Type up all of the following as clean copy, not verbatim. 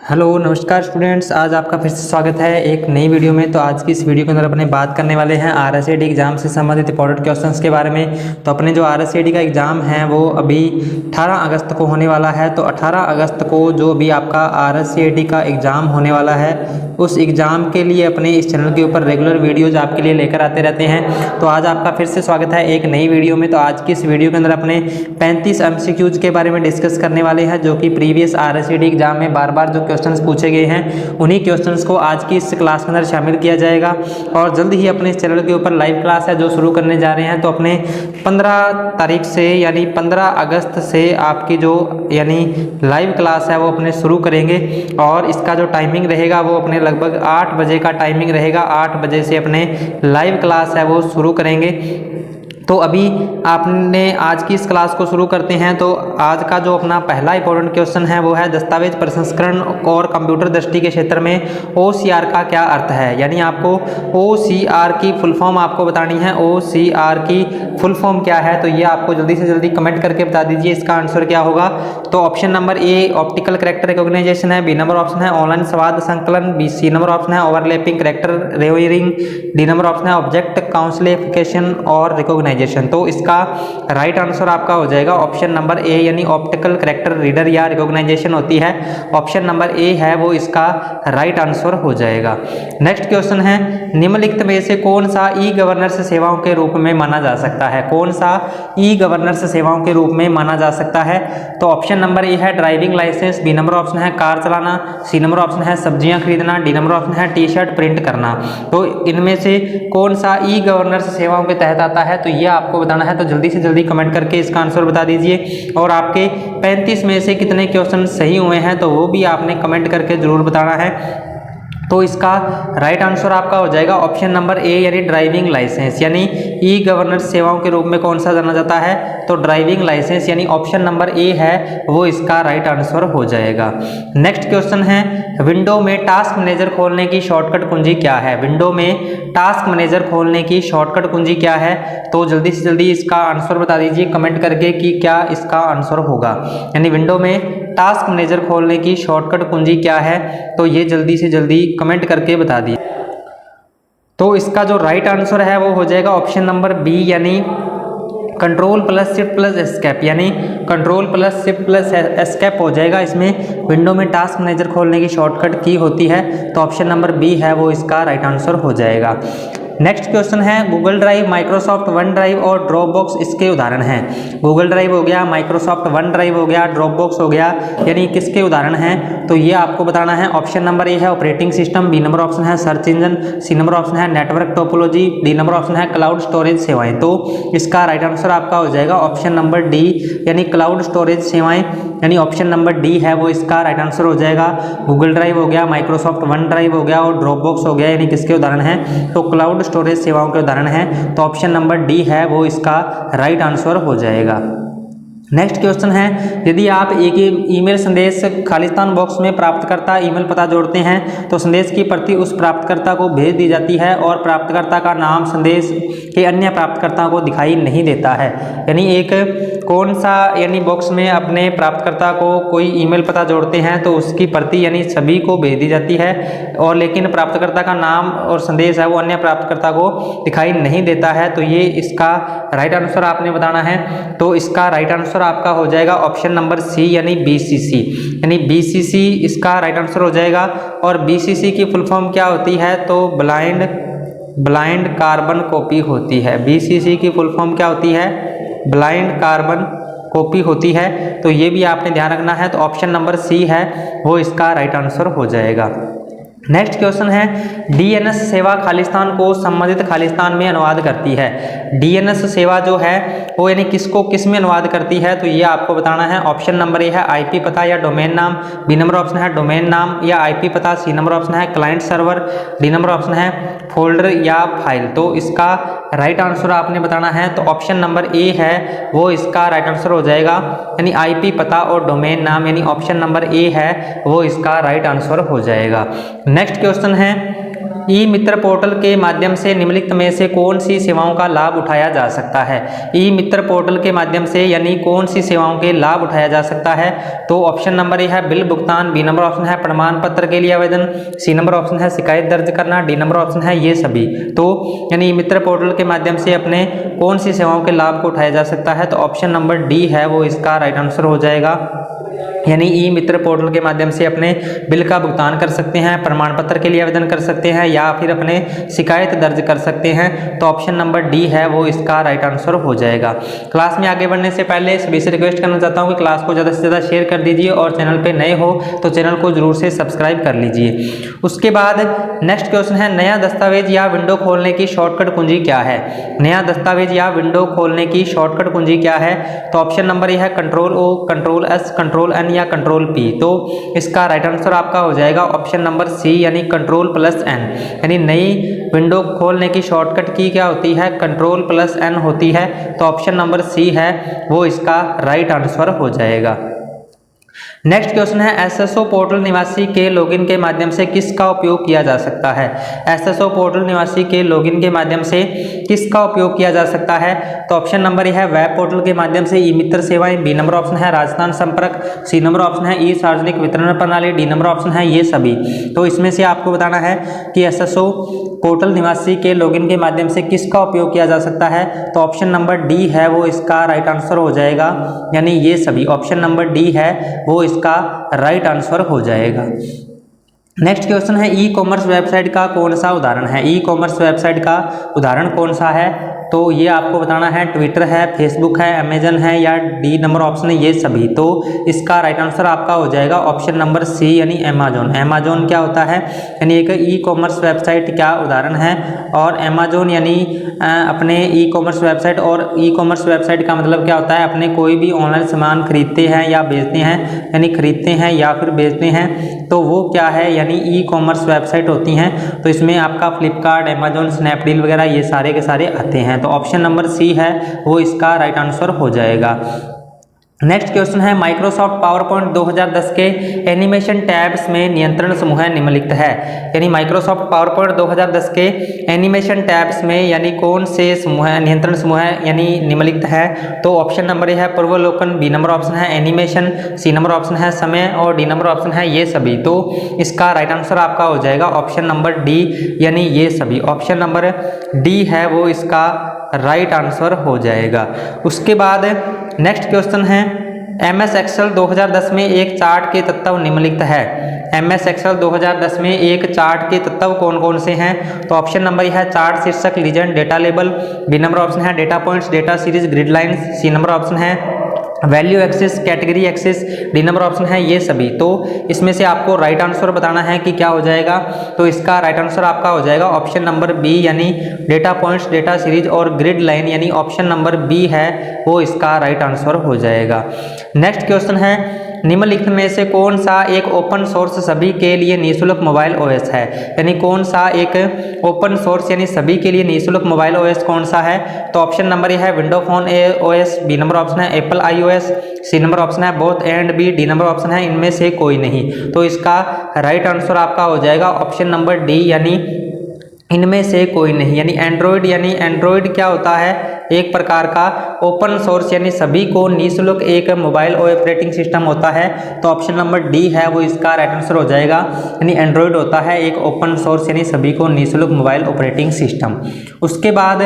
Hello नमस्कार students, आज आपका फिर से स्वागत है एक नई वीडियो में। तो आज की इस वीडियो के अंदर अपने बात करने वाले हैं आरएसएडी एग्जाम से संबंधित इंपॉर्टेंट क्वेश्चंस के बारे में। तो अपने जो आरएसएडी का एग्ज़ाम है वो अभी 18 अगस्त को होने वाला है। तो 18 अगस्त को जो भी आपका आरएसएडी का एग्ज़ाम होने वाला है उस एग्ज़ाम के लिए अपने इस चैनल के ऊपर रेगुलर वीडियोज़ आपके लिए लेकर आते रहते हैं। तो आज आपका फिर से स्वागत है एक नई वीडियो में। तो आज की इस वीडियो के अंदर अपने 35 MCQs के बारे में डिस्कस करने वाले हैं, जो कि प्रीवियस आरएसएडी एग्जाम में बार बार जो क्वेश्चंस पूछे गए हैं उन्हीं क्वेश्चंस को आज की इस क्लास के अंदर शामिल किया जाएगा। और जल्द ही अपने इस चैनल के ऊपर लाइव क्लास है जो शुरू करने जा रहे हैं। तो अपने 15 तारीख से यानी 15 अगस्त से आपकी जो यानी लाइव क्लास है वो अपने शुरू करेंगे। और इसका जो टाइमिंग रहेगा वो अपने लगभग 8 बजे का टाइमिंग रहेगा। 8 बजे से अपने लाइव क्लास है वो शुरू करेंगे। तो अभी आपने आज की इस क्लास को शुरू करते हैं। तो आज का जो अपना पहला इंपॉर्टेंट क्वेश्चन है वो है दस्तावेज प्रसंस्करण और कंप्यूटर दृष्टि के क्षेत्र में OCR का क्या अर्थ है। यानी आपको OCR की फुल फॉर्म आपको बतानी है। OCR की फुल फॉर्म क्या है तो ये आपको जल्दी से जल्दी कमेंट करके बता दीजिए इसका आंसर क्या होगा। तो option number A optical character recognisation है, बी नंबर ऑप्शन है ऑनलाइन संवाद संकलन, बी सी नंबर ऑप्शन है overlapping character reviewing, D number option है ऑब्जेक्ट काउंसलिफिकेशन और रिकॉग्नाइजेशन। तो इसका राइट आंसर आपका हो जाएगा ऑप्शन नंबर ए, यानी ऑप्टिकल कैरेक्टर रीडर या रिकॉग्नाइजेशन होती है। ऑप्शन नंबर ए है वो इसका राइट आंसर हो जाएगा। नेक्स्ट क्वेश्चन है निम्नलिखित में से कौन सा ई गवर्नेंस सेवाओं के रूप में माना जा सकता है। कौन सा ई गवर्नेंस सेवाओं के रूप में माना जा सकता है। तो ऑप्शन नंबर ए है driving licence, B number option है कार चलाना, सी नंबर ऑप्शन है सब्जियां खरीदना, डी नंबर ऑप्शन है टी शर्ट प्रिंट करना। तो इनमें से कौन सा ई गवर्नेंस सेवाओं के तहत आता है तो ये आपको बताना है। तो जल्दी से जल्दी कमेंट करके इसका आंसर बता दीजिए। और आपके 35 में से कितने क्वेश्चन सही हुए हैं तो वो भी आपने कमेंट करके जरूर बताना है। तो इसका राइट आंसर आपका हो जाएगा ऑप्शन नंबर ए, यानी ड्राइविंग लाइसेंस। यानी ई गवर्नेंस सेवाओं के रूप में कौन सा जाना जाता है तो ड्राइविंग लाइसेंस, यानी ऑप्शन नंबर ए है वो इसका राइट आंसर हो जाएगा। नेक्स्ट क्वेश्चन है विंडो में टास्क मैनेजर खोलने की शॉर्टकट कुंजी क्या है। विंडो में टास्क मैनेजर खोलने की शॉर्टकट कुंजी क्या है तो जल्दी से जल्दी इसका आंसर बता दीजिए कमेंट करके कि क्या इसका आंसर होगा। यानी विंडो में टास्क मैनेजर खोलने की शॉर्टकट कुंजी क्या है तो ये जल्दी से जल्दी कमेंट करके बता दिए। तो इसका जो राइट आंसर है वो हो जाएगा ऑप्शन नंबर बी, यानी control plus shift plus escape, यानी control plus shift plus escape हो जाएगा। इसमें विंडो में टास्क मैनेजर खोलने की शॉर्टकट की होती है। तो ऑप्शन नंबर बी है वो इसका राइट आंसर हो जाएगा। नेक्स्ट क्वेश्चन है Google drive, Microsoft one drive और ड्रॉपबॉक्स इसके उदाहरण हैं। गूगल ड्राइव हो गया, माइक्रोसॉफ्ट वन ड्राइव हो गया, ड्रॉपबॉक्स हो गया, यानी किसके उदाहरण हैं तो ये आपको बताना है। ऑप्शन नंबर ए है operating system, B number option है search engine, C number option है network topology, D number option है क्लाउड स्टोरेज सेवाएं। तो इसका राइट आंसर आपका हो जाएगा ऑप्शन नंबर डी, यानी क्लाउड स्टोरेज सेवाएं, यानी ऑप्शन नंबर डी है वो इसका राइट आंसर हो जाएगा। गूगल ड्राइव हो गया, माइक्रोसॉफ्ट वन ड्राइव हो गया और ड्रॉपबॉक्स हो गया, यानी किसके उदाहरण हैं तो क्लाउड स्टोरेज सेवाओं के उदाहरण हैं। तो ऑप्शन नंबर डी है वो इसका राइट आंसर हो जाएगा। नेक्स्ट क्वेश्चन है यदि आप एक ईमेल संदेश खालिस्तान बॉक्स में प्राप्तकर्ता ईमेल पता जोड़ते हैं तो संदेश की प्रति उस प्राप्तकर्ता को भेज दी जाती है और प्राप्तकर्ता का नाम संदेश के अन्य प्राप्तकर्ताओं को दिखाई नहीं देता है। यानी एक कौन सा यानी बॉक्स में अपने प्राप्तकर्ता को कोई ईमेल पता जोड़ते हैं तो उसकी प्रति यानी सभी को भेज दी जाती है और लेकिन प्राप्तकर्ता का नाम और संदेश है वो अन्य प्राप्तकर्ता को दिखाई नहीं देता है। तो ये इसका राइट आंसर आपने बताना है। तो इसका राइट आंसर आपका हो जाएगा ऑप्शन नंबर सी, यानी BCC, यानी BCC इसका राइट आंसर हो जाएगा। और BCC की फुल फॉर्म क्या होती है तो ब्लाइंड कार्बन कॉपी होती है। BCC की फुल फॉर्म क्या होती है ब्लाइंड कार्बन कॉपी होती है। तो ये भी आपने ध्यान रखना है। तो ऑप्शन नंबर सी है वो इसका राइट आंसर हो जाएगा। नेक्स्ट क्वेश्चन है DNS सेवा खालिस्तान को संबंधित खालिस्तान में अनुवाद करती है। DNS सेवा जो है वो यानी किसको किस में अनुवाद करती है तो ये आपको बताना है। ऑप्शन नंबर ए है IP पता या डोमेन नाम, बी नंबर ऑप्शन है डोमेन नाम या IP पता, सी नंबर ऑप्शन है client server, D number option है फोल्डर या फाइल। तो इसका राइट आंसर आपने बताना है। तो ऑप्शन नंबर ए है वो इसका राइट आंसर हो जाएगा, यानी IP पता और डोमेन नाम, यानी ऑप्शन नंबर ए है वो इसका राइट आंसर हो जाएगा। नेक्स्ट क्वेश्चन है ई मित्र पोर्टल के माध्यम से निम्नलिखित में से कौन सी सेवाओं का लाभ उठाया जा सकता है। ई मित्र पोर्टल के माध्यम से यानी कौन सी सेवाओं के लाभ उठाया जा सकता है। तो ऑप्शन नंबर ए है बिल भुगतान, बी नंबर ऑप्शन है प्रमाण पत्र के लिए आवेदन, सी नंबर ऑप्शन है शिकायत दर्ज करना, डी नंबर ऑप्शन है ये सभी। तो यानी ई मित्र पोर्टल के माध्यम से अपने कौन सी सेवाओं के लाभ को उठाया जा सकता है। तो ऑप्शन नंबर डी है वो इसका राइट आंसर हो जाएगा। यानी ई मित्र पोर्टल के माध्यम से अपने बिल का भुगतान कर सकते हैं, प्रमाण पत्र के लिए आवेदन कर सकते हैं या फिर अपने शिकायत दर्ज कर सकते हैं। तो ऑप्शन नंबर डी है वो इसका राइट आंसर हो जाएगा। क्लास में आगे बढ़ने से पहले सभी से रिक्वेस्ट करना चाहता हूं कि क्लास को ज़्यादा से ज़्यादा शेयर कर दीजिए और चैनल पे नए हो तो चैनल को जरूर से सब्सक्राइब कर लीजिए। उसके बाद नेक्स्ट क्वेश्चन है नया दस्तावेज या विंडो खोलने की शॉर्टकट कुंजी क्या है। नया दस्तावेज या विंडो खोलने की शॉर्टकट कुंजी क्या है। तो ऑप्शन नंबर ये है control O, control S, control N या कंट्रोल पी। तो इसका राइट आंसर आपका हो जाएगा ऑप्शन नंबर सी यानी कंट्रोल प्लस एन। यानी नई विंडो खोलने की शॉर्टकट की क्या होती है, कंट्रोल प्लस एन होती है। तो ऑप्शन नंबर सी है वो इसका राइट आंसर हो जाएगा। नेक्स्ट क्वेश्चन है एसएसओ पोर्टल निवासी के लॉगिन के माध्यम से किसका उपयोग किया जा सकता है। एसएसओ पोर्टल निवासी के लॉगिन के माध्यम से किसका उपयोग किया जा सकता है। तो ऑप्शन नंबर यह है वेब पोर्टल के माध्यम से ई मित्र सेवाएं, बी नंबर ऑप्शन है राजस्थान संपर्क, सी नंबर ऑप्शन है ई सार्वजनिक वितरण प्रणाली, डी नंबर ऑप्शन है ये सभी। तो इसमें से आपको बताना है कि एसएसओ पोर्टल निवासी के लॉगिन के माध्यम से किसका उपयोग किया जा सकता है। तो ऑप्शन नंबर डी है वो इसका राइट आंसर हो जाएगा। यानी ये सभी ऑप्शन नंबर डी है वो इसका राइट आंसर हो जाएगा। नेक्स्ट क्वेश्चन है ई कॉमर्स वेबसाइट का कौन सा उदाहरण है। ई कॉमर्स वेबसाइट का उदाहरण कौन सा है। तो ये आपको बताना है ट्विटर है, फेसबुक है, अमेजन है या डी नंबर ऑप्शन है ये सभी। तो इसका राइट आंसर आपका हो जाएगा ऑप्शन नंबर सी यानी अमेजोन। अमेजोन क्या होता है, यानी एक ई कॉमर्स वेबसाइट का उदाहरण है। और अमेजोन यानी अपने ई कॉमर्स वेबसाइट, और ई कॉमर्स वेबसाइट का मतलब क्या होता है, अपने कोई भी ऑनलाइन सामान खरीदते हैं या बेचते हैं, यानी खरीदते हैं या फिर बेचते हैं तो वो क्या है, यानी ई कॉमर्स वेबसाइट होती हैं। तो इसमें आपका फ्लिपकार्ट, अमेजोन, स्नैपडील वगैरह ये सारे के सारे आते हैं। तो ऑप्शन नंबर सी है वो इसका राइट आंसर हो जाएगा। नेक्स्ट क्वेश्चन है माइक्रोसॉफ्ट पावरपॉइंट 2010 के एनिमेशन टैब्स में नियंत्रण समूह निम्नलिखित है। यानी माइक्रोसॉफ्ट पावरपॉइंट 2010 के एनिमेशन टैब्स में यानी कौन से समूह नियंत्रण समूह यानी निम्नलिखित है। तो ऑप्शन नंबर है पूर्वावलोकन, बी नंबर ऑप्शन है एनिमेशन, सी नंबर ऑप्शन है समय और डी नंबर ऑप्शन है ये सभी। तो इसका राइट आंसर आपका हो जाएगा ऑप्शन नंबर डी यानी ये सभी। ऑप्शन नंबर डी है वो इसका राइट आंसर हो जाएगा। उसके बाद नेक्स्ट क्वेश्चन है MS एक्सेल 2010 में एक चार्ट के तत्व निम्नलिखित है। MS एक्सेल 2010 में एक चार्ट के तत्व कौन कौन से हैं। तो ऑप्शन नंबर है चार्ट शीर्षक, legend, data label, B number option है data points, data series, grid lines, C number option है value axis, category axis, D number option है ये सभी। तो इसमें से आपको राइट आंसर बताना है कि क्या हो जाएगा। तो इसका राइट आंसर आपका हो जाएगा ऑप्शन नंबर बी यानी डेटा पॉइंट्स, डेटा सीरीज और ग्रिड लाइन, यानी ऑप्शन नंबर बी है वो इसका राइट आंसर हो जाएगा। नेक्स्ट क्वेश्चन है निम्नलिखित में से कौन सा एक ओपन सोर्स सभी के लिए निःशुल्क मोबाइल ओएस है। यानी कौन सा एक ओपन सोर्स यानी सभी के लिए निःशुल्क मोबाइल ओएस कौन सा है। तो ऑप्शन नंबर यह है window phone OS, B number option है Apple iOS, C number option है both and B, D number option है इनमें से कोई नहीं। तो इसका राइट आंसर आपका हो जाएगा ऑप्शन नंबर डी यानी इनमें से कोई नहीं। यानी एंड्रॉयड, यानी एंड्रॉयड क्या होता है, एक प्रकार का ओपन सोर्स यानी सभी को निःशुल्क एक मोबाइल ऑपरेटिंग सिस्टम होता है। तो ऑप्शन नंबर डी है वो इसका राइट आंसर हो जाएगा। यानी एंड्रॉयड होता है एक ओपन सोर्स यानी सभी को निःशुल्क मोबाइल ऑपरेटिंग सिस्टम। उसके बाद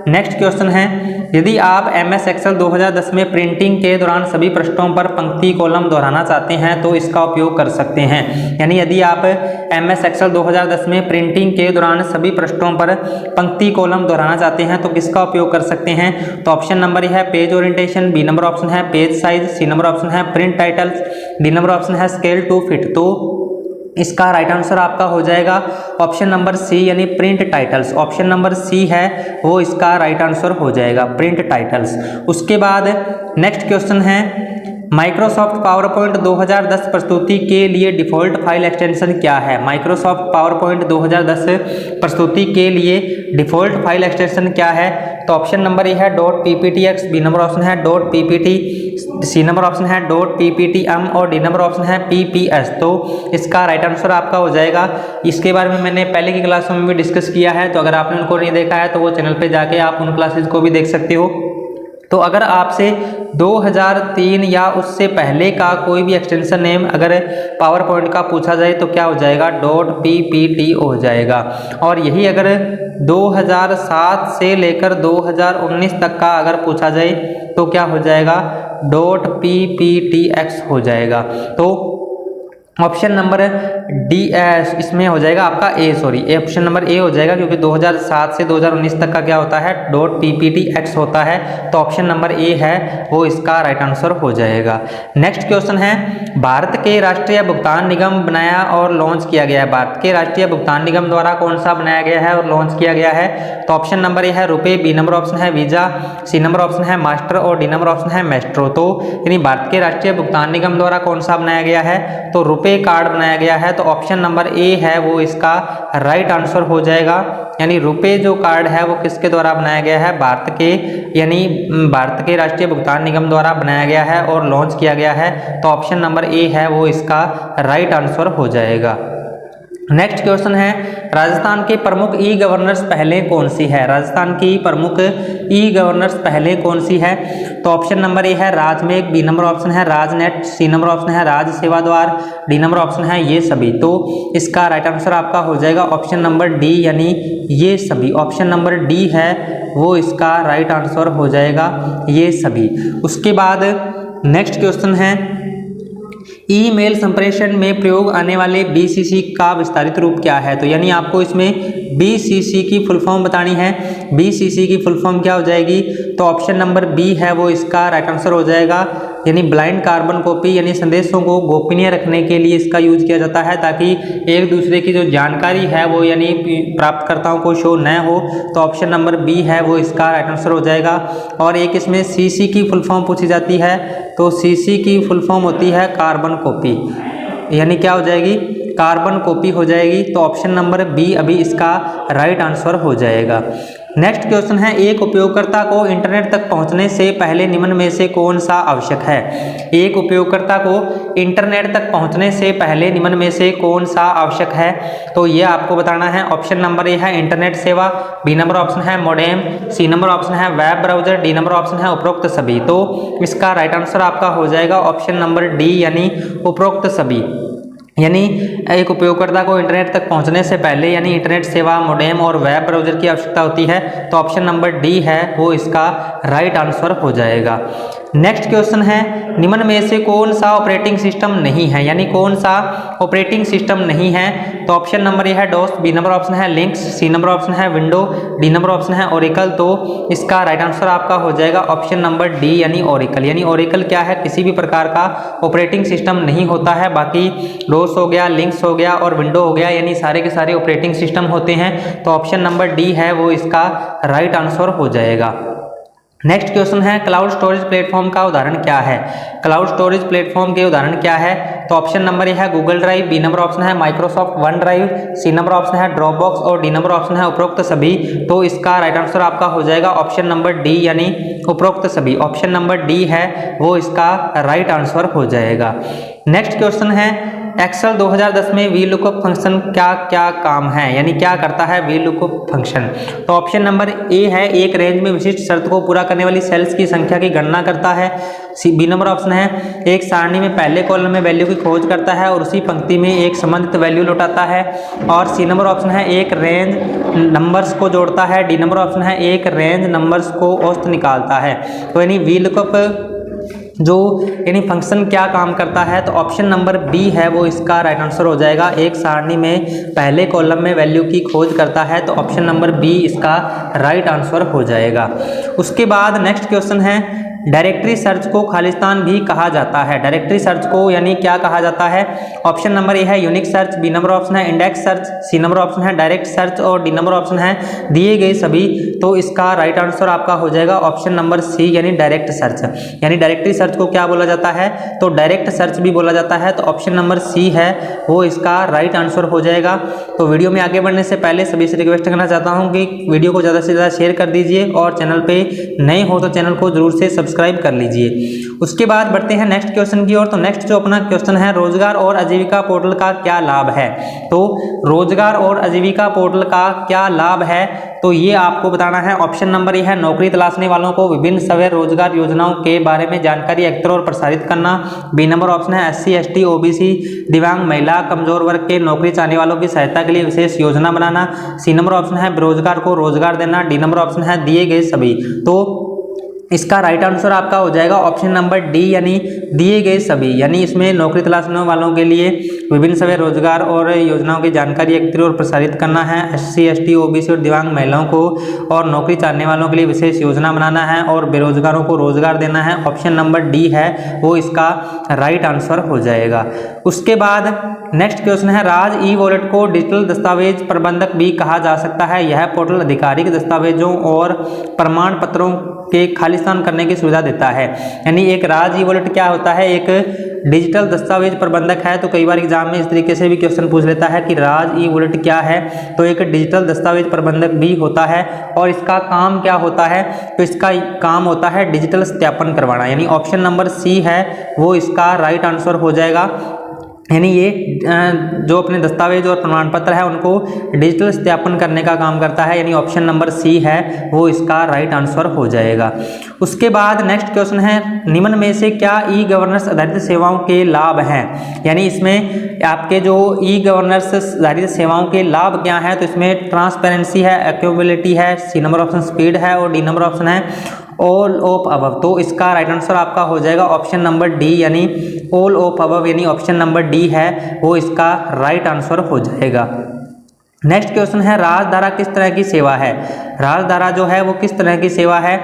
नेक्स्ट क्वेश्चन है यदि आप MS एक्सेल 2010 में प्रिंटिंग के दौरान सभी पृष्ठों पर पंक्ति कॉलम दोहराना चाहते हैं तो इसका उपयोग कर सकते हैं। यानी यदि आप MS एक्सेल 2010 में प्रिंटिंग के दौरान सभी पृष्ठों पर पंक्ति कॉलम दोहराना चाहते हैं तो किसका उपयोग कर सकते हैं। तो ऑप्शन नंबर है page orientation, B number option है page size, C number option है print titles, D number option है स्केल टू फिट। तो इसका राइट आंसर आपका हो जाएगा ऑप्शन नंबर सी यानी print titles. Option number C है वो इसका राइट आंसर हो जाएगा प्रिंट टाइटल्स। उसके बाद नेक्स्ट क्वेश्चन है माइक्रोसॉफ्ट पावरपॉइंट 2010 प्रस्तुति के लिए डिफ़ॉल्ट फाइल एक्सटेंशन क्या है? माइक्रोसॉफ्ट पावरपॉइंट 2010 प्रस्तुति के लिए डिफ़ॉल्ट फाइल एक्सटेंशन क्या है? तो ऑप्शन नंबर ए है .pptx, बी नंबर ऑप्शन है .ppt, सी नंबर ऑप्शन है .pptm और डी नंबर ऑप्शन है pps। तो इसका राइट आंसर आपका हो जाएगा। इसके बारे में मैंने पहले की क्लासों में भी डिस्कस किया है, तो अगर आपने उनको नहीं देखा है तो वो चैनल पे जाके आप उन क्लासेस को भी देख सकते हो। तो अगर आपसे 2003 या उससे पहले का कोई भी एक्सटेंशन नेम अगर पावर पॉइंट का पूछा जाए तो क्या हो जाएगा? .ppt हो जाएगा। और यही अगर 2007 से लेकर 2019 तक का अगर पूछा जाए तो क्या हो जाएगा? .pptx हो जाएगा। तो ऑप्शन नंबर डी इसमें हो जाएगा आपका ऑप्शन नंबर ए हो जाएगा, क्योंकि 2007 से 2019 तक का क्या होता है? .pptx होता है। तो ऑप्शन नंबर ए है वो इसका राइट आंसर हो जाएगा। नेक्स्ट क्वेश्चन है, भारत के राष्ट्रीय भुगतान निगम बनाया और लॉन्च किया गया है। भारत के राष्ट्रीय भुगतान निगम द्वारा कौन सा बनाया गया है और लॉन्च किया गया है? तो ऑप्शन नंबर ए है रुपए, बी नंबर ऑप्शन है वीजा, सी नंबर ऑप्शन है मास्टर और डी नंबर ऑप्शन है मेस्ट्रो। तो यानी भारत के राष्ट्रीय भुगतान निगम द्वारा कौन सा बनाया गया है? तो रुपए कार्ड बनाया गया है। तो ऑप्शन नंबर ए है वो इसका राइट आंसर हो जाएगा। यानी रुपए जो कार्ड है वो किसके द्वारा बनाया गया है? भारत के राष्ट्रीय भुगतान निगम द्वारा बनाया गया है और लॉन्च किया गया है। तो ऑप्शन नंबर ए है वो इसका राइट आंसर हो जाएगा। नेक्स्ट क्वेश्चन है, राजस्थान के प्रमुख ई गवर्नेंस पहले कौन सी है? राजस्थान की प्रमुख ई गवर्नेंस पहले कौन सी है? तो ऑप्शन नंबर ए है राजमेघ, बी नंबर ऑप्शन है राजनेट, सी नंबर ऑप्शन है राज सेवा द्वार, डी नंबर ऑप्शन है ये सभी। तो इसका राइट आंसर आपका हो जाएगा ऑप्शन नंबर डी, यानी ये सभी। ऑप्शन नंबर डी है वो इसका राइट आंसर हो जाएगा, ये सभी। उसके बाद नेक्स्ट क्वेश्चन है, ईमेल संप्रेषण में प्रयोग आने वाले BCC का विस्तारित रूप क्या है? तो यानी आपको इसमें BCC की फुल फॉर्म बतानी है। BCC की फुल फॉर्म क्या हो जाएगी? तो ऑप्शन नंबर बी है वो इसका राइट आंसर हो जाएगा। यानी ब्लाइंड कार्बन कॉपी, यानी संदेशों को गोपनीय रखने के लिए इसका यूज किया जाता है, ताकि एक दूसरे की जो जानकारी है वो यानी प्राप्तकर्ताओं को शो न हो। तो ऑप्शन नंबर बी है वो इसका राइट आंसर हो जाएगा। और एक इसमें CC की फुल फॉर्म पूछी जाती है, तो CC की फुल फॉर्म होती है कार्बन कॉपी, यानी क्या हो जाएगी? कार्बन कॉपी हो जाएगी। तो ऑप्शन नंबर बी अभी इसका राइट आंसर हो जाएगा। नेक्स्ट क्वेश्चन है, एक उपयोगकर्ता को इंटरनेट तक पहुंचने से पहले निम्न में से कौन सा आवश्यक है? एक उपयोगकर्ता को इंटरनेट तक पहुंचने से पहले निम्न में से कौन सा आवश्यक है? तो ये आपको बताना है। ऑप्शन नंबर ए है इंटरनेट सेवा, बी नंबर ऑप्शन है मॉडेम, सी नंबर ऑप्शन है web browser, D number option है उपरोक्त सभी। तो इसका राइट आंसर आपका हो जाएगा ऑप्शन नंबर डी, यानी उपरोक्त सभी। यानी एक उपयोगकर्ता को इंटरनेट तक पहुंचने से पहले यानी इंटरनेट सेवा, मॉडेम और वेब ब्राउजर की आवश्यकता होती है। तो ऑप्शन नंबर डी है वो इसका राइट आंसर हो जाएगा। नेक्स्ट क्वेश्चन है, निम्न में से कौन सा ऑपरेटिंग सिस्टम नहीं है? यानी कौन सा ऑपरेटिंग सिस्टम नहीं है? तो ऑप्शन नंबर ए है डॉस, बी नंबर ऑप्शन है लिनक्स, सी नंबर ऑप्शन है विंडो, डी नंबर ऑप्शन है ओरेकल। तो इसका राइट आंसर आपका हो जाएगा ऑप्शन नंबर डी, यानी ओरेकल। यानी ओरेकल क्या है? किसी भी प्रकार का ऑपरेटिंग सिस्टम नहीं होता है। बाकी डॉस हो गया, लिनक्स हो गया और विंडो हो गया, यानी सारे के सारे ऑपरेटिंग सिस्टम होते हैं। तो ऑप्शन नंबर डी है वो इसका राइट आंसर हो जाएगा। नेक्स्ट क्वेश्चन है, क्लाउड स्टोरेज प्लेटफॉर्म का उदाहरण क्या है? क्लाउड स्टोरेज प्लेटफॉर्म के उदाहरण क्या है? तो ऑप्शन नंबर ए है Google drive, B number option है Microsoft one drive, C number option है ड्रॉपबॉक्स और डी नंबर ऑप्शन है उपरोक्त सभी। तो इसका राइट आंसर आपका हो जाएगा ऑप्शन नंबर डी, यानी उपरोक्त सभी। ऑप्शन नंबर डी है वो इसका राइट आंसर हो जाएगा। नेक्स्ट क्वेश्चन है, एक्सेल 2010 में VLOOKUP फंक्शन क्या क्या काम है? यानी क्या करता है VLOOKUP फंक्शन? तो ऑप्शन नंबर ए है एक रेंज में विशिष्ट शर्त को पूरा करने वाली सेल्स की संख्या की गणना करता है। बी नंबर ऑप्शन है एक सारणी में पहले कॉलम में वैल्यू की खोज करता है और उसी पंक्ति में एक संबंधित वैल्यू लौटाता है। और सी नंबर ऑप्शन है एक रेंज नंबर्स को जोड़ता है। डी नंबर ऑप्शन है एक रेंज नंबर्स को औसत निकालता है। तो यानी VLOOKUP जो यानी फंक्शन क्या काम करता है? तो ऑप्शन नंबर बी है वो इसका राइट आंसर हो जाएगा। एक सारणी में पहले कॉलम में वैल्यू की खोज करता है। तो ऑप्शन नंबर बी इसका राइट आंसर हो जाएगा। उसके बाद नेक्स्ट क्वेश्चन है, डायरेक्टरी सर्च को खालिस्तान भी कहा जाता है। डायरेक्टरी सर्च को यानी क्या कहा जाता है? ऑप्शन नंबर ए है unique search, B number option है index search, C number option है डायरेक्ट सर्च और डी नंबर ऑप्शन है दिए गए सभी। तो इसका राइट आंसर आपका हो जाएगा ऑप्शन नंबर सी यानी डायरेक्ट सर्च। यानी डायरेक्टरी सर्च को क्या बोला जाता है? तो डायरेक्ट सर्च भी बोला जाता है। तो ऑप्शन नंबर सी है वो इसका राइट आंसर हो जाएगा। तो वीडियो में आगे बढ़ने से पहले सभी से रिक्वेस्ट करना चाहता हूं कि वीडियो को ज़्यादा से ज़्यादा शेयर कर दीजिए और चैनल पे नए हो तो चैनल को जरूर से सब्सक्राइब कर लीजिए। उसके बाद बढ़ते हैं नेक्स्ट क्वेश्चन की ओर। तो नेक्स्ट जो अपना क्वेश्चन है, रोजगार और आजीविका पोर्टल का क्या लाभ है? तो रोजगार और आजीविका पोर्टल का क्या लाभ है? तो ये आपको बताना है। ऑप्शन नंबर ए है नौकरी तलाशने वालों को विभिन्न स्वयं रोजगार योजनाओं के बारे में जानकारी एकत्र और प्रसारित करना। बी नंबर ऑप्शन है SC ST OBC दिव्यांग महिला कमजोर वर्ग के नौकरी चाहने वालों की सहायता के लिए विशेष योजना बनाना। सी नंबर ऑप्शन है बेरोजगार को रोजगार देना। डी नंबर ऑप्शन है दिए गए सभी। तो इसका राइट आंसर आपका हो जाएगा ऑप्शन नंबर डी यानी दिए गए सभी। यानी इसमें नौकरी तलाशने वालों के लिए विभिन्न स्वयं रोजगार और योजनाओं की जानकारी एकत्रित और प्रसारित करना है, SC ST OBC और दिव्यांग महिलाओं को और नौकरी चाहने वालों के लिए विशेष योजना बनाना है और बेरोजगारों को रोजगार देना है। ऑप्शन नंबर डी है वो इसका राइट आंसर हो जाएगा। उसके बाद नेक्स्ट क्वेश्चन है, राज ई वॉलेट को डिजिटल दस्तावेज प्रबंधक भी कहा जा सकता है। यह पोर्टल आधिकारिक दस्तावेजों और प्रमाण पत्रों के खालिस्तान करने की सुविधा देता है। यानी एक राज ई वॉलेट क्या होता है? एक डिजिटल दस्तावेज प्रबंधक है। तो कई बार एग्जाम में इस तरीके से भी क्वेश्चन पूछ लेता है कि राज ई वॉलेट क्या है? तो एक डिजिटल दस्तावेज प्रबंधक भी होता है। और इसका काम क्या होता है? तो इसका काम होता है डिजिटल सत्यापन करवाना। यानी ऑप्शन नंबर सी है वो इसका राइट आंसर हो जाएगा। यानी ये जो अपने दस्तावेज और प्रमाण पत्र है उनको डिजिटल सत्यापन करने का काम करता है। यानी ऑप्शन नंबर सी है वो इसका राइट आंसर हो जाएगा। उसके बाद नेक्स्ट क्वेश्चन है, निम्न में से क्या ई गवर्नेंस आधारित सेवाओं के लाभ हैं? यानी इसमें आपके जो ई गवर्नेंस आधारित सेवाओं के लाभ क्या है? तो इसमें ट्रांसपेरेंसी है, एक्यूबिलिटी है, सी नंबर ऑप्शन स्पीड है और डी नंबर ऑप्शन है ऑल ऑफ अबव। तो इसका राइट आंसर आपका हो जाएगा ऑप्शन नंबर डी यानी ऑल ऑफ अबव। यानी ऑप्शन नंबर डी है वो इसका राइट आंसर हो जाएगा। नेक्स्ट क्वेश्चन है, राजधारा किस तरह की सेवा है? राजधारा जो है वो किस तरह की सेवा है?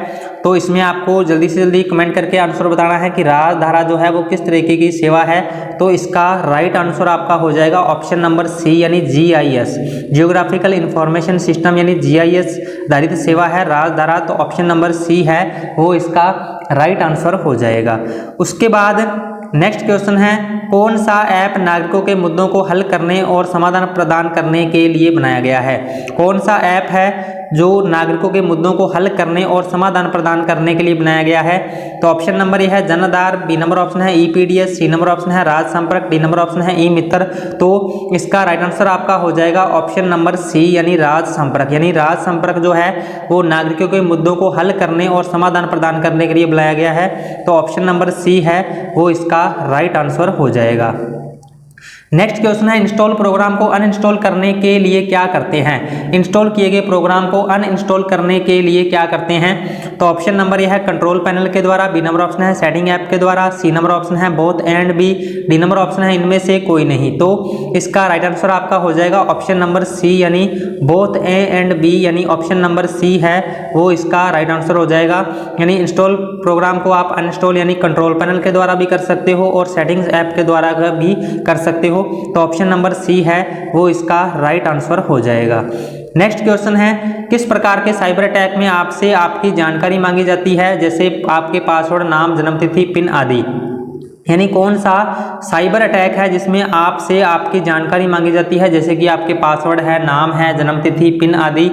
तो इसमें आपको जल्दी से जल्दी कमेंट करके आंसर बताना है कि राजधारा जो है वो किस तरीके की सेवा है। तो इसका राइट आंसर आपका हो जाएगा ऑप्शन नंबर सी यानी GIS जियोग्राफिकल इंफॉर्मेशन सिस्टम यानी GIS आधारित सेवा है राजधारा। तो ऑप्शन नंबर सी है वो इसका राइट आंसर हो जाएगा। उसके बाद नेक्स्ट क्वेश्चन है, कौन सा ऐप नागरिकों के मुद्दों को हल करने और समाधान प्रदान करने के लिए बनाया गया है? कौन सा ऐप है जो नागरिकों के मुद्दों को हल करने और समाधान प्रदान करने के लिए बनाया गया है? तो ऑप्शन नंबर ए है Jan Aadhaar, B number option है EPDS, सी नंबर ऑप्शन है राज संपर्क, डी नंबर ऑप्शन है ई-मित्र। तो इसका राइट आंसर आपका हो जाएगा ऑप्शन नंबर सी यानी राज संपर्क। यानी राज संपर्क जो है वो नागरिकों के मुद्दों को हल करने और समाधान प्रदान करने के लिए बनाया गया है। तो ऑप्शन नंबर सी है वो इसका राइट आंसर हो जाएगा। नेक्स्ट क्वेश्चन है, इंस्टॉल प्रोग्राम को अनइंस्टॉल करने के लिए क्या करते हैं? इंस्टॉल किए गए प्रोग्राम को अनइंस्टॉल करने के लिए क्या करते हैं? तो ऑप्शन नंबर ए है कंट्रोल पैनल के द्वारा, बी नंबर ऑप्शन है सेटिंग ऐप के द्वारा, सी नंबर ऑप्शन है both and B, D number option है इनमें से कोई नहीं। तो इसका राइट आंसर आपका हो जाएगा ऑप्शन नंबर सी यानी बोथ ए एंड बी। यानी ऑप्शन नंबर सी है वो इसका राइट आंसर हो जाएगा। यानी इंस्टॉल प्रोग्राम को आप अनइंस्टॉल यानी कंट्रोल पैनल के द्वारा भी कर सकते हो और सेटिंग्स ऐप के द्वारा भी कर सकते हो। तो ऑप्शन नंबर सी है वो इसका राइट आंसर हो जाएगा। नेक्स्ट क्वेश्चन है, किस प्रकार के साइबर अटैक में आपसे आपकी जानकारी मांगी जाती है, जैसे आपके पासवर्ड, नाम, जन्मतिथि, पिन आदि? यानी कौन सा साइबर अटैक है जिसमें आपसे आपकी जानकारी मांगी जाती है, जैसे कि आपके पासवर्ड है, नाम है, जन्मतिथि, पिन आदि?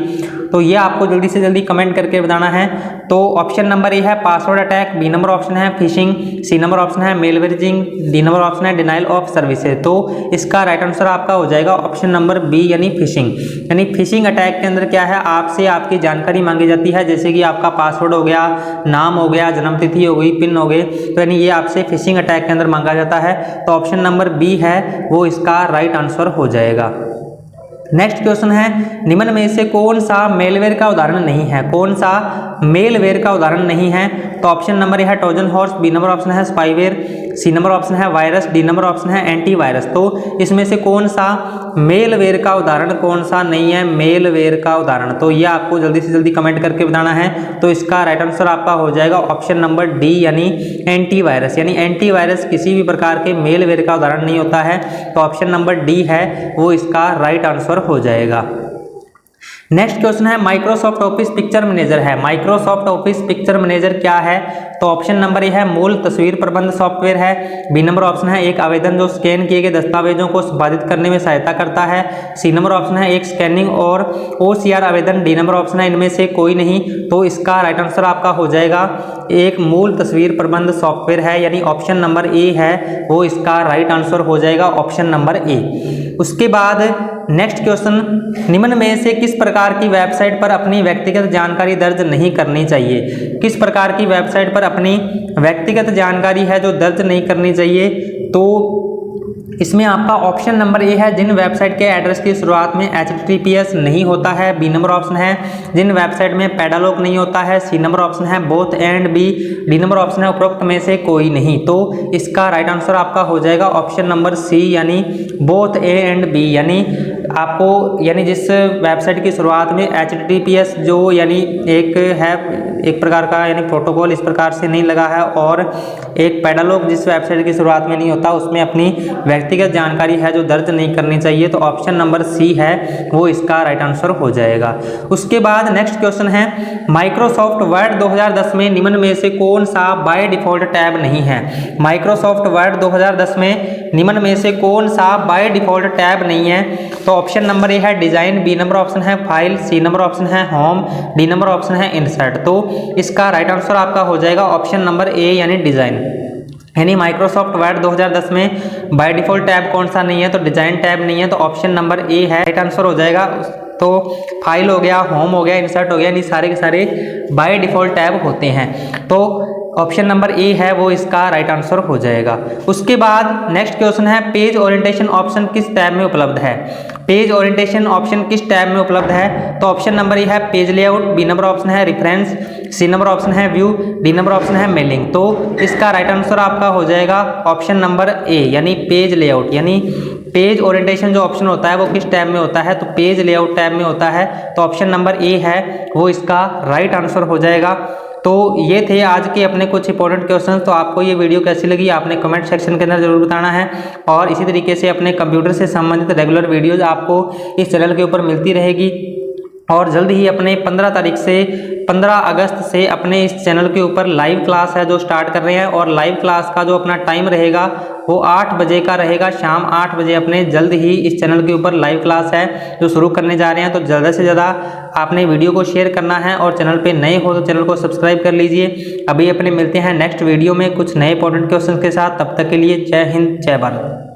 तो ये आपको जल्दी से जल्दी कमेंट करके बताना है। तो ऑप्शन नंबर ए है password attack, B number option है फिशिंग, सी नंबर ऑप्शन है मेलवेजिंग, डी नंबर ऑप्शन है डिनाइल ऑफ सर्विसेज। तो इसका राइट आंसर आपका हो जाएगा ऑप्शन नंबर बी यानी फिशिंग। यानी फिशिंग अटैक के अंदर क्या है, आपसे आपकी जानकारी मांगी जाती है, जैसे कि आपका पासवर्ड हो गया, नाम हो गया, जन्मतिथि हो गई, पिन हो गए। तो यानी ये आपसे फिशिंग अटैक के अंदर मांगा जाता है। तो ऑप्शन नंबर बी है वो इसका राइट आंसर हो जाएगा। नेक्स्ट क्वेश्चन है, निम्न में से कौन सा मेलवेयर का उदाहरण नहीं है? कौन सा मेलवेयर का उदाहरण नहीं है? तो ऑप्शन नंबर ए है Trojan horse, B number option है स्पाईवेयर, सी नंबर ऑप्शन है वायरस, डी नंबर ऑप्शन है एंटीवायरस। तो इसमें से कौन सा मेलवेयर का उदाहरण कौन सा नहीं है मेलवेयर का उदाहरण? तो ये आपको जल्दी से जल्दी कमेंट करके बताना है। तो इसका राइट आंसर आपका हो जाएगा ऑप्शन नंबर डी यानी एंटीवायरस। यानी एंटीवायरस किसी भी प्रकार के मेलवेयर का उदाहरण नहीं होता है। तो ऑप्शन नंबर डी है वो इसका राइट आंसर हो जाएगा। नेक्स्ट क्वेश्चन है, माइक्रोसॉफ्ट ऑफिस पिक्चर मैनेजर है। माइक्रोसॉफ्ट ऑफिस पिक्चर मैनेजर क्या है? तो ऑप्शन नंबर ए है मूल तस्वीर प्रबंध सॉफ्टवेयर है, बी नंबर ऑप्शन है एक आवेदन जो स्कैन किए गए दस्तावेजों को संपादित करने में सहायता करता है, सी नंबर ऑप्शन है एक स्कैनिंग और OCR आवेदन, डी नंबर ऑप्शन है इनमें से कोई नहीं। तो इसका राइट आंसर आपका हो जाएगा एक मूल तस्वीर प्रबंध सॉफ्टवेयर है, यानी ऑप्शन नंबर ए है वो इसका राइट आंसर हो जाएगा, ऑप्शन नंबर ए। उसके बाद नेक्स्ट क्वेश्चन, निम्न में से किस प्रकार की वेबसाइट पर अपनी व्यक्तिगत जानकारी दर्ज नहीं करनी चाहिए? किस प्रकार की वेबसाइट पर अपनी व्यक्तिगत जानकारी है जो दर्ज नहीं करनी चाहिए? तो इसमें आपका ऑप्शन नंबर ए है जिन वेबसाइट के एड्रेस की शुरुआत में HTTPS नहीं होता है, बी नंबर ऑप्शन है जिन वेबसाइट में पैडालॉक नहीं होता है, सी नंबर ऑप्शन है both and B, D number option है उपरोक्त में से कोई नहीं। तो इसका राइट आंसर आपका हो जाएगा ऑप्शन नंबर सी यानी बोथ ए एंड बी। यानी आपको यानी जिस वेबसाइट की शुरुआत में HTTPS जो यानी एक है एक प्रकार का यानी प्रोटोकॉल इस प्रकार से नहीं लगा है, और एक पैडालॉक जिस वेबसाइट की शुरुआत में नहीं होता उसमें अपनी व्यक्तिगत जानकारी है जो दर्ज नहीं करनी चाहिए। तो ऑप्शन नंबर सी है वो इसका राइट आंसर हो जाएगा। उसके बाद नेक्स्ट क्वेश्चन है, माइक्रोसॉफ्ट वर्ड 2010 में निम्न में से कौन सा बाय डिफॉल्ट टैब नहीं है? माइक्रोसॉफ्ट वर्ड 2010 में निम्न में से कौन सा बाय डिफॉल्ट टैब नहीं है? तो ऑप्शन नंबर ए है डिजाइन, बी नंबर ऑप्शन है फाइल, सी नंबर ऑप्शन है होम, डी नंबर ऑप्शन है इंसर्ट। तो इसका राइट आंसर आपका हो जाएगा ऑप्शन नंबर ए यानी डिजाइन। यानी माइक्रोसॉफ्ट वर्ड 2010 में बाय डिफॉल्ट टैब कौन सा नहीं है? तो डिजाइन टैब नहीं है, तो ऑप्शन नंबर ए है राइट आंसर हो जाएगा। तो फाइल हो गया, होम हो गया, इंसर्ट हो गया, यानी सारे के सारे बाय डिफॉल्ट टैब होते हैं। तो ऑप्शन नंबर ए है वो इसका राइट आंसर हो जाएगा। उसके बाद नेक्स्ट क्वेश्चन है, पेज ओरिएंटेशन ऑप्शन किस टैब में उपलब्ध है? पेज ओरिएंटेशन ऑप्शन किस टैब में उपलब्ध है? तो ऑप्शन नंबर ए है page layout, B number option है रेफरेंस, सी नंबर ऑप्शन है व्यू, डी नंबर ऑप्शन है मेलिंग। तो इसका राइट आंसर आपका हो जाएगा ऑप्शन नंबर ए यानी पेज लेआउट। यानी पेज ओरिएंटेशन जो ऑप्शन होता है वो किस टैब में होता है? तो पेज लेआउट टैब में होता है। तो ऑप्शन नंबर ए है वो इसका राइट आंसर हो जाएगा। तो ये थे आज के अपने कुछ इंपॉर्टेंट क्वेश्चन। तो आपको ये वीडियो कैसी लगी आपने कमेंट सेक्शन के अंदर जरूर बताना है, और इसी तरीके से अपने कंप्यूटर से संबंधित रेगुलर वीडियोज आपको इस चैनल के ऊपर मिलती रहेगी। और जल्द ही अपने 15 अगस्त से अपने इस चैनल के ऊपर लाइव क्लास है जो स्टार्ट कर रहे हैं, और लाइव क्लास का जो अपना टाइम रहेगा वो 8 बजे का रहेगा, शाम 8 बजे अपने जल्द ही इस चैनल के ऊपर लाइव क्लास है जो शुरू करने जा रहे हैं। तो ज़्यादा से ज़्यादा आपने वीडियो को शेयर करना है, और चैनल पे नए हो तो चैनल को सब्सक्राइब कर लीजिए। अभी अपने मिलते हैं नेक्स्ट वीडियो में कुछ नए इंपॉर्टेंट क्वेश्चन के साथ। तब तक के लिए जय हिंद जय भारत।